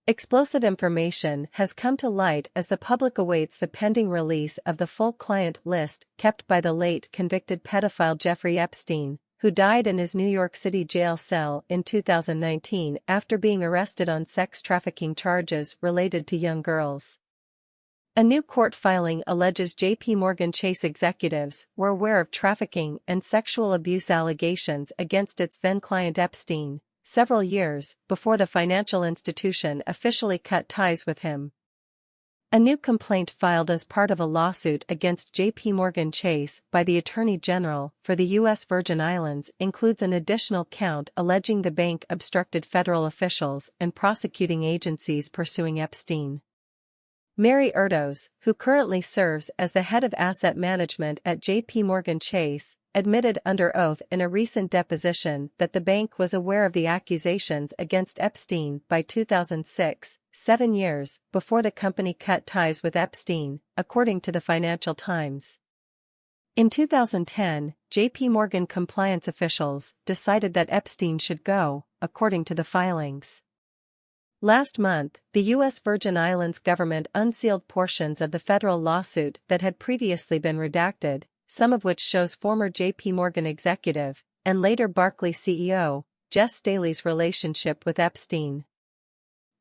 Explosive information has come to light as the public awaits the pending release of the full client list kept by the late convicted pedophile Jeffrey Epstein, who died in his New York City jail cell in 2019 after being arrested on sex trafficking charges related to young girls. A new court filing alleges J.P. Morgan Chase executives were aware of trafficking and sexual abuse allegations against its then-client Epstein, several years before the financial institution officially cut ties with him. A new complaint filed as part of a lawsuit against J.P. Morgan Chase by the Attorney General for the U.S. Virgin Islands includes an additional count alleging the bank obstructed federal officials and prosecuting agencies pursuing Epstein. Mary Erdos, who currently serves as the head of asset management at J.P. Morgan Chase, admitted under oath in a recent deposition that the bank was aware of the accusations against Epstein by 2006, 7 years before the company cut ties with Epstein, according to the Financial Times. In 2010, J.P. Morgan compliance officials decided that Epstein should go, according to the filings. Last month, the U.S. Virgin Islands government unsealed portions of the federal lawsuit that had previously been redacted, some of which shows former J.P. Morgan executive, and later Barclays CEO, Jes Staley's relationship with Epstein.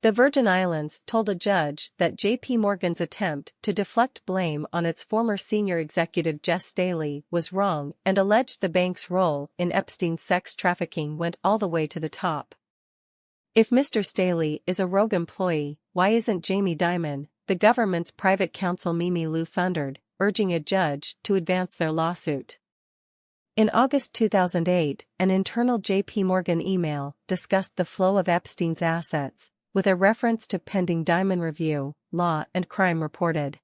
The Virgin Islands told a judge that J.P. Morgan's attempt to deflect blame on its former senior executive Jes Staley was wrong and alleged the bank's role in Epstein's sex trafficking went all the way to the top. If Mr. Staley is a rogue employee, why isn't Jamie Dimon, the government's private counsel Mimi Lou thundered, urging a judge to advance their lawsuit? In August 2008, an internal J.P. Morgan email discussed the flow of Epstein's assets, with a reference to pending Dimon review, Law and Crime reported.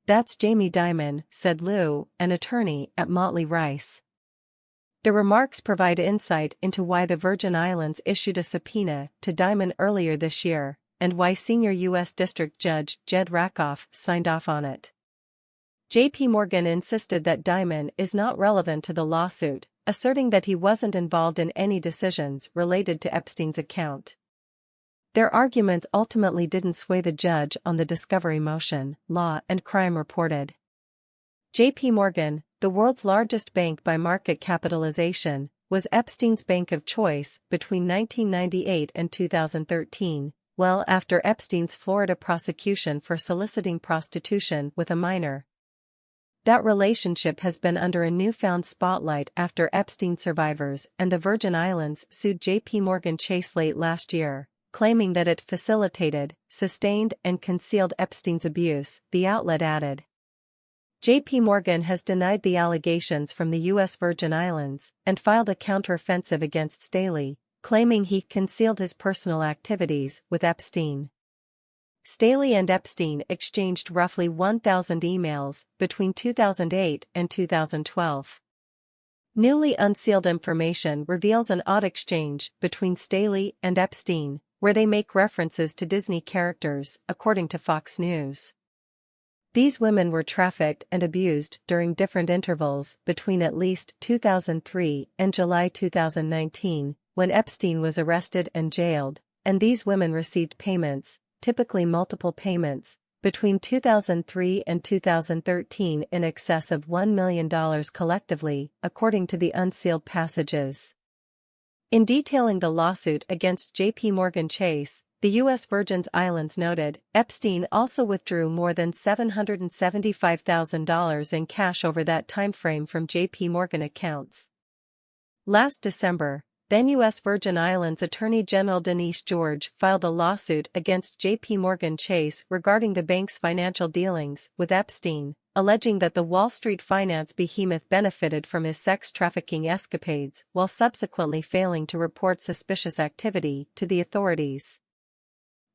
"That's Jamie Dimon," said Lou, an attorney at Motley Rice. The remarks provide insight into why the Virgin Islands issued a subpoena to Dimon earlier this year, and why senior U.S. District Judge Jed Rakoff signed off on it. J.P. Morgan insisted that Dimon is not relevant to the lawsuit, asserting that he wasn't involved in any decisions related to Epstein's account. Their arguments ultimately didn't sway the judge on the discovery motion, Law and Crime reported. J.P. Morgan, the world's largest bank by market capitalization, was Epstein's bank of choice between 1998 and 2013, well after Epstein's Florida prosecution for soliciting prostitution with a minor. That relationship has been under a newfound spotlight after Epstein survivors and the Virgin Islands sued J.P. Morgan Chase late last year, claiming that it facilitated, sustained and concealed Epstein's abuse, the outlet added. J.P. Morgan has denied the allegations from the U.S. Virgin Islands and filed a counteroffensive against Staley, claiming he concealed his personal activities with Epstein. Staley and Epstein exchanged roughly 1,000 emails between 2008 and 2012. Newly unsealed information reveals an odd exchange between Staley and Epstein, where they make references to Disney characters, according to Fox News. These women were trafficked and abused during different intervals between at least 2003 and July 2019, when Epstein was arrested and jailed, and these women received payments, typically multiple payments, between 2003 and 2013 in excess of $1 million collectively, according to the unsealed passages. In detailing the lawsuit against J.P. Morgan Chase, the U.S. Virgin Islands noted, Epstein also withdrew more than $775,000 in cash over that timeframe from J.P. Morgan accounts. Last December, then U.S. Virgin Islands Attorney General Denise George filed a lawsuit against J.P. Morgan Chase regarding the bank's financial dealings with Epstein, alleging that the Wall Street finance behemoth benefited from his sex trafficking escapades while subsequently failing to report suspicious activity to the authorities.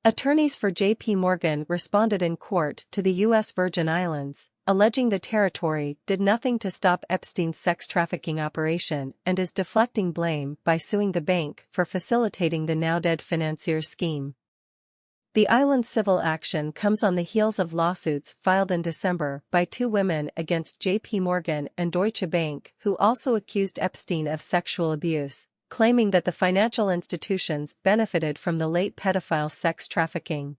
Attorneys for J.P. Morgan responded in court to the U.S. Virgin Islands, alleging the territory did nothing to stop Epstein's sex trafficking operation and is deflecting blame by suing the bank for facilitating the now-dead financier's scheme. The island's civil action comes on the heels of lawsuits filed in December by two women against J.P. Morgan and Deutsche Bank who also accused Epstein of sexual abuse, claiming that the financial institutions benefited from the late pedophile's sex trafficking.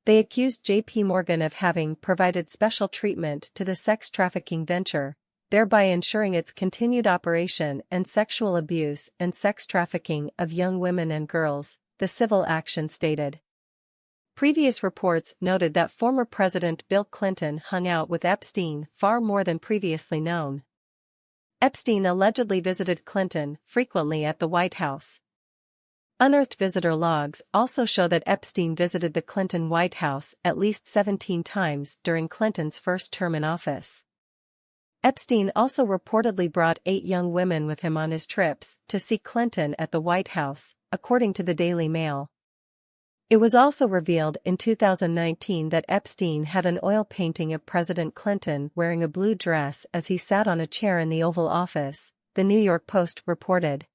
They accused J.P. Morgan of having provided special treatment to the sex trafficking venture, thereby ensuring its continued operation and sexual abuse and sex trafficking of young women and girls, the civil action stated. Previous reports noted that former President Bill Clinton hung out with Epstein far more than previously known. Epstein allegedly visited Clinton frequently at the White House. Unearthed visitor logs also show that Epstein visited the Clinton White House at least 17 times during Clinton's first term in office. Epstein also reportedly brought 8 young women with him on his trips to see Clinton at the White House, according to the Daily Mail. It was also revealed in 2019 that Epstein had an oil painting of President Clinton wearing a blue dress as he sat on a chair in the Oval Office, the New York Post reported.